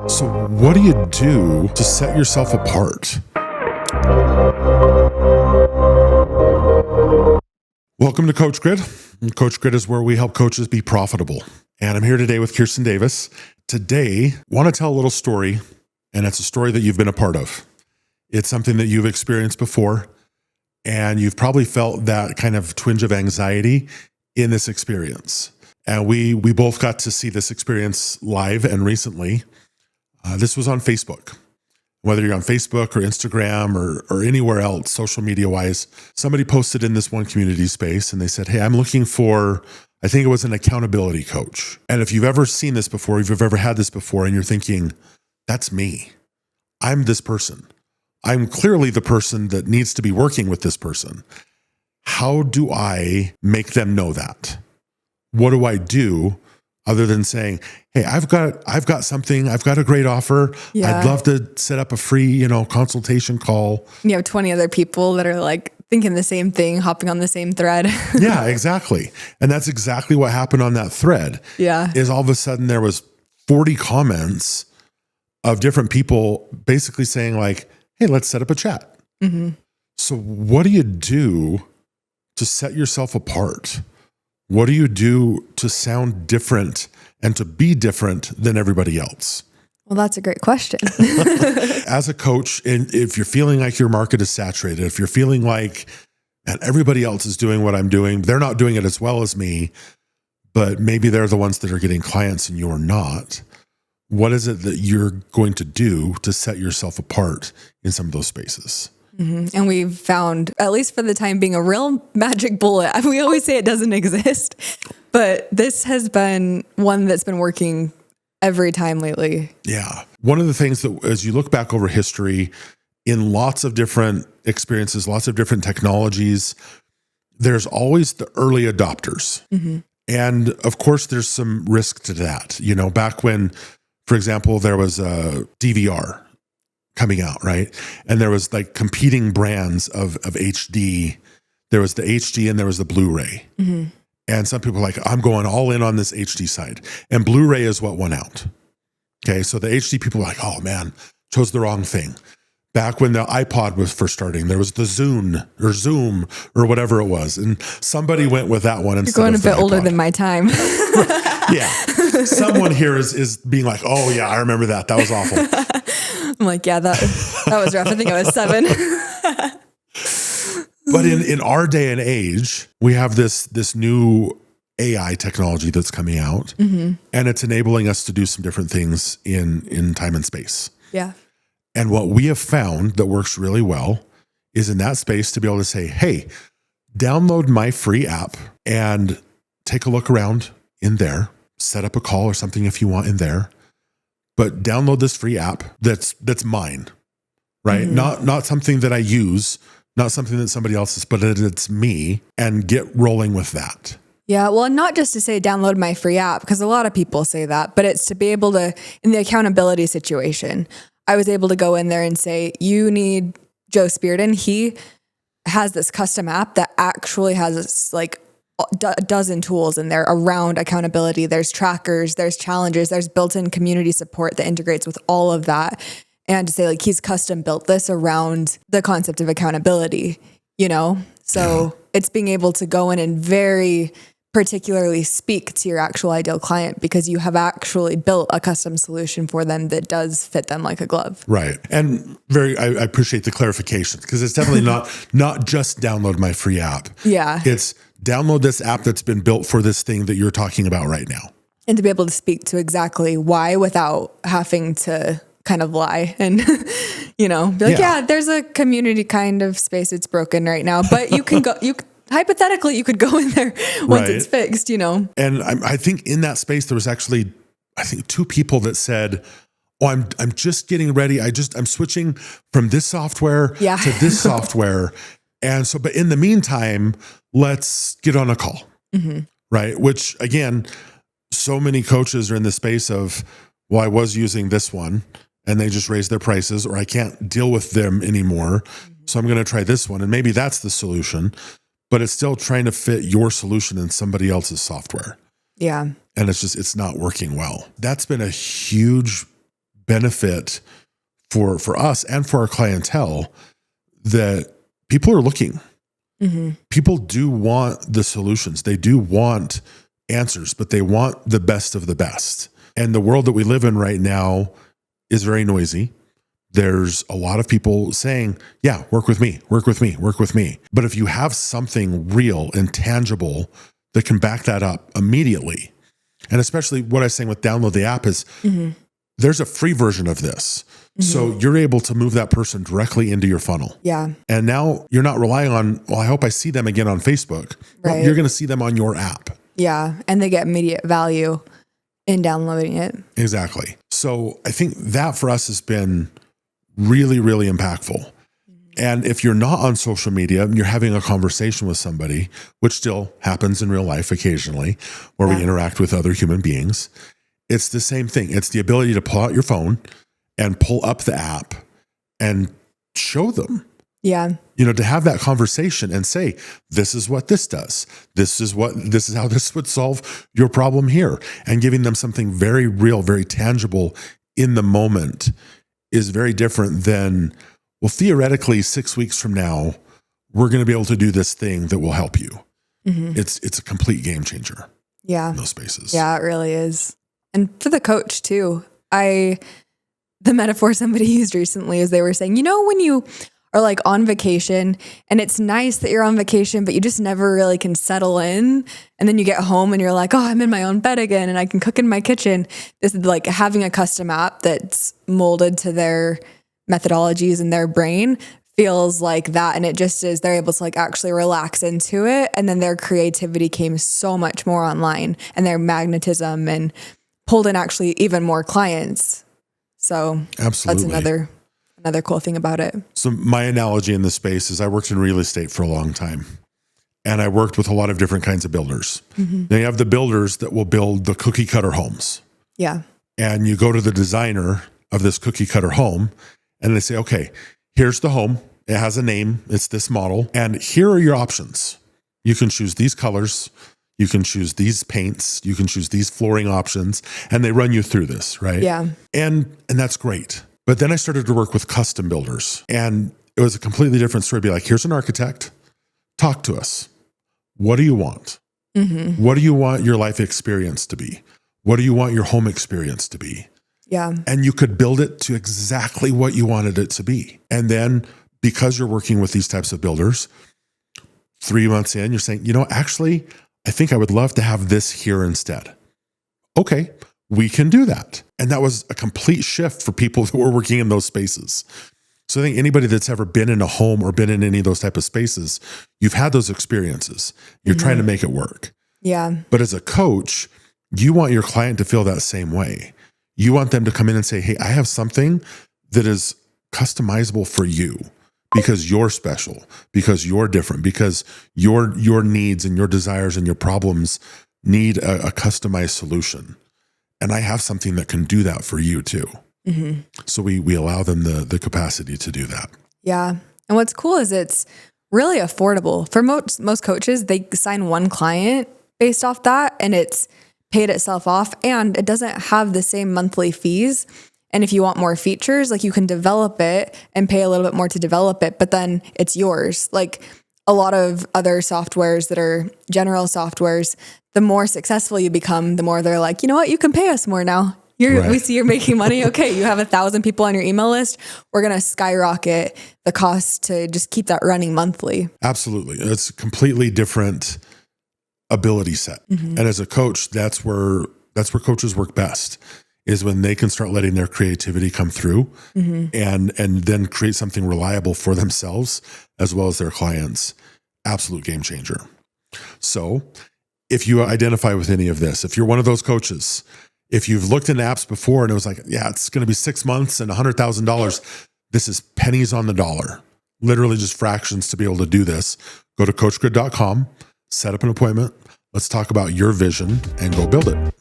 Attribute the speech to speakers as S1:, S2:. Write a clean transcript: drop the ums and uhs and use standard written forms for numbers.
S1: So what do you do to set yourself apart? Welcome to Coach Grid. Coach Grid is where we help coaches be profitable. And I'm here today with Kirsten Davis. Today, I want to tell a little story, and it's a story that you've been a part of. It's something that you've experienced before, and you've probably felt that kind of twinge of anxiety in this experience. And we both got to see this experience live and recently. This was on Facebook. Whether you're on Facebook or Instagram or anywhere else, social media wise, somebody posted in this one community space and they said, hey, I'm looking for, I think it was an accountability coach. And if you've ever seen this before, if you've ever had this before and you're thinking, that's me, I'm this person. I'm clearly the person that needs to be working with this person. How do I make them know that? What do I do other than saying, hey, I've got something, I've got a great offer. Yeah. I'd love to set up a free, consultation call.
S2: You have 20 other people that are like thinking the same thing, hopping on the same thread.
S1: Yeah, exactly. And that's exactly what happened on that thread.
S2: Yeah.
S1: Is all of a sudden there was 40 comments of different people basically saying like, hey, let's set up a chat. Mm-hmm. So what do you do to set yourself apart? What do you do to sound different and to be different than everybody else?
S2: Well, that's a great question.
S1: As a coach, and if you're feeling like your market is saturated, if you're feeling like, and everybody else is doing what I'm doing, they're not doing it as well as me, but maybe they're the ones that are getting clients and you're not. What is it that you're going to do to set yourself apart in some of those spaces?
S2: Mm-hmm. And we've found, at least for the time being, a real magic bullet. We always say it doesn't exist, but this has been one that's been working every time lately.
S1: Yeah. One of the things that, as you look back over history, in lots of different experiences, lots of different technologies, there's always the early adopters. Mm-hmm. And of course, there's some risk to that. Back when, for example, there was a DVR coming out, right? And there was like competing brands of HD. There was the HD and there was the Blu-ray. Mm-hmm. And some people are like, I'm going all in on this HD side. And Blu-ray is what won out. Okay, so the HD people are like, oh man, chose the wrong thing. Back when the iPod was first starting, there was the Zoom or whatever it was. And somebody went with that one.
S2: You're going a bit older than my time.
S1: Yeah. Someone here is being like, oh yeah, I remember that. That was awful.
S2: I'm like, yeah, that was rough. I think I was 7.
S1: But in our day and age, we have this new AI technology that's coming out, mm-hmm. and it's enabling us to do some different things in time and space.
S2: Yeah.
S1: And what we have found that works really well is in that space to be able to say, hey, download my free app and take a look around in there, set up a call or something if you want in there, but download this free app that's mine, right? Mm-hmm. Not something that I use, not something that somebody else is, but it's me, and get rolling with that.
S2: Yeah, well, not just to say download my free app, because a lot of people say that, but it's to be able to, in the accountability situation, I was able to go in there and say, you need Joe Spearden. He has this custom app that actually has like a dozen tools in there around accountability. There's trackers, there's challenges, there's built-in community support that integrates with all of that. And to say like, he's custom built this around the concept of accountability, So It's being able to go in and very particularly speak to your actual ideal client because you have actually built a custom solution for them that does fit them like a glove.
S1: Right. And I appreciate the clarification because it's definitely not just download my free app.
S2: Yeah.
S1: It's download this app that's been built for this thing that you're talking about right now.
S2: And to be able to speak to exactly why without having to kind of lie and, be like, yeah, there's a community kind of space. It's broken right now, but you can go, hypothetically, you could go in there once it's fixed, And
S1: I think in that space, there was actually, 2 people that said, oh, I'm just getting ready. I'm switching from this software to this software. And so, but in the meantime, let's get on a call, mm-hmm. right? Which again, so many coaches are in the space of, well, I was using this one and they just raised their prices, or I can't deal with them anymore. Mm-hmm. So I'm going to try this one. And maybe that's the solution, but it's still trying to fit your solution in somebody else's software.
S2: Yeah.
S1: And it's not working well. That's been a huge benefit for us and for our clientele that people are looking. People do want the solutions. They do want answers, but they want the best of the best. And the world that we live in right now is very noisy. There's a lot of people saying, yeah, work with me, work with me, work with me. But if you have something real and tangible that can back that up immediately, and especially what I was saying with download the app is there's a free version of this. So you're able to move that person directly into your funnel.
S2: Yeah.
S1: And now you're not relying on, well, I hope I see them again on Facebook.
S2: Right.
S1: No, you're going to see them on your app.
S2: Yeah. And they get immediate value in downloading it.
S1: Exactly. So I think that for us has been really, really impactful. And if you're not on social media and you're having a conversation with somebody, which still happens in real life occasionally, where we interact with other human beings, it's the same thing. It's the ability to pull out your phone and pull up the app and show them.
S2: Yeah.
S1: To have that conversation and say, this is what this does. This is how this would solve your problem here. And giving them something very real, very tangible in the moment is very different than, well, theoretically 6 weeks from now, we're going to be able to do this thing that will help you. It's a complete game changer.
S2: Yeah.
S1: In those spaces.
S2: Yeah, it really is. And for the coach too, the metaphor somebody used recently is they were saying, when you are like on vacation and it's nice that you're on vacation, but you just never really can settle in. And then you get home and you're like, oh, I'm in my own bed again and I can cook in my kitchen. This is like having a custom app that's molded to their methodologies in their brain feels like that. And it just is, they're able to like actually relax into it. And then their creativity came so much more online and their magnetism and pulled in actually even more clients. So
S1: absolutely,
S2: that's another cool thing about it.
S1: So my analogy in this space is I worked in real estate for a long time and I worked with a lot of different kinds of builders. Now you have the builders that will build the cookie cutter homes.
S2: Yeah.
S1: And you go to the designer of this cookie cutter home and they say, okay, here's the home. It has a name. It's this model. And here are your options. You can choose these colors. You can choose these paints. You can choose these flooring options. And they run you through this, right?
S2: Yeah.
S1: And that's great. But then I started to work with custom builders. And it was a completely different story. Be like, here's an architect. Talk to us. What do you want? What do you want your life experience to be? What do you want your home experience to be?
S2: Yeah.
S1: And you could build it to exactly what you wanted it to be. And then because you're working with these types of builders, 3 months in, you're saying, actually, I think I would love to have this here instead. Okay, we can do that. And that was a complete shift for people that were working in those spaces. So I think anybody that's ever been in a home or been in any of those type of spaces, you've had those experiences. You're trying to make it work.
S2: Yeah.
S1: But as a coach, you want your client to feel that same way. You want them to come in and say, hey, I have something that is customizable for you because you're special, because you're different, because your needs and your desires and your problems need a customized solution. And I have something that can do that for you too. So we allow them the capacity to do that.
S2: Yeah. And what's cool is it's really affordable. For most coaches, they sign one client based off that and it's paid itself off and it doesn't have the same monthly fees. And if you want more features, like you can develop it and pay a little bit more to develop it, but then it's yours. Like a lot of other softwares that are general softwares, the more successful you become, the more they're like, you know what, you can pay us more now. We see you're making money. Okay, you have 1,000 people on your email list. We're going to skyrocket the cost to just keep that running monthly.
S1: Absolutely. It's a completely different ability set. And as a coach, that's where coaches work best, is when they can start letting their creativity come through and then create something reliable for themselves as well as their clients. Absolute game changer. So if you identify with any of this, if you're one of those coaches, if you've looked into apps before and it was like, yeah, it's going to be 6 months and $100,000, this is pennies on the dollar, literally just fractions to be able to do this. Go to coachgrid.com, set up an appointment. Let's talk about your vision and go build it.